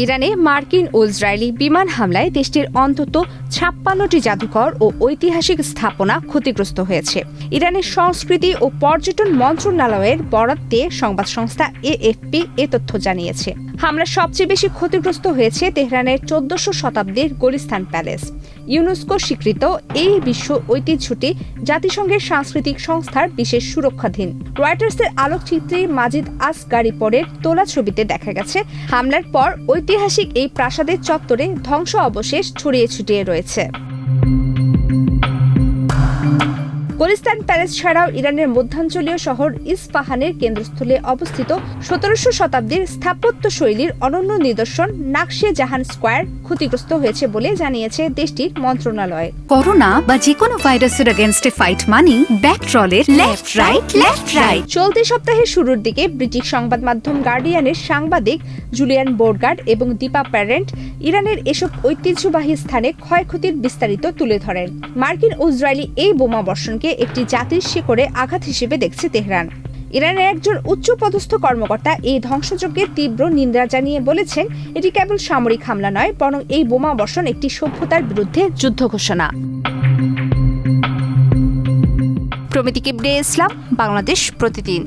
ইরানে মার্কিন ও ইসরায়েলি বিমান হামলায় দেশটির অন্তত ৫৬টি জাদুঘর ও ঐতিহাসিক স্থাপনা ক্ষতিগ্রস্ত হয়েছে। ইরানের সংস্কৃতি ও পর্যটন মন্ত্রণালয়ের বরাত দিয়ে সংবাদ সংস্থা এএফপি এ তথ্য জানিয়েছে। হামলার সবচেয়ে বেশি ক্ষতিগ্রস্ত হয়েছে তেহরানের ১৪০০ শতাব্দীর গোলিস্তান প্যালেস। ইউনেস্কো স্বীকৃত এই বিশ্ব ঐতিহ্যটি জাতিসংঘের সাংস্কৃতিক সংস্থার বিশেষ সুরক্ষাধীন। রয়টার্সের আলোকচিত্রী মাজিদ আসগারিপোরের তোলা ছবিতে দেখা গেছে হামলার পর ঐতিহাসিক এই প্রাসাদের চত্বরে ধ্বংস অবশেষ ছড়িয়ে ছিটিয়ে রয়েছে। গোলিস্তান প্যালেস ছাড়াও ইরানের মধ্যাঞ্চলীয় শহর ইস্পাহানের কেন্দ্রস্থলে অবস্থিত ১৭০০ শতাব্দীর স্থাপত্য শৈলীর অনন্য নিদর্শন নাকশে জাহান স্কয়ার ক্ষতিগ্রস্ত হয়েছে বলে জানিয়েছে দেশটির মন্ত্রণালয়। করোনা বা যে কোনো ভাইরাসের এগেইনস্টে ফাইট মানি ব্যাকট্রলের লেফট রাইট। চলতি সপ্তাহের শুরুর দিকে ব্রিটিশ সংবাদ মাধ্যম গার্ডিয়ানের সাংবাদিক জুলিয়ান বোর্গার্ড এবং দীপা প্যারেন্ট ইরানের এসব ঐতিহ্যবাহী স্থানে ক্ষয়ক্ষতির বিস্তারিত তুলে ধরেন। মার্কিন ও ইসরায়েলি এই বোমা বর্ষণকে একটি জাতির শিকড়ে আঘাত হিসেবে দেখছে তেহরান। ইরানের একজন উচ্চপদস্থ কর্মকর্তা এই ধ্বংসযজ্ঞের তীব্র নিন্দা জানিয়ে বলেছেন, এটি কেবল সামরিক হামলা নয়, বরং এই বোমা বর্ষণ একটি সভ্যতার বিরুদ্ধে যুদ্ধ ঘোষণা। প্রমিতি কিবরিয়া ইসলাম, বাংলাদেশ প্রতিদিন।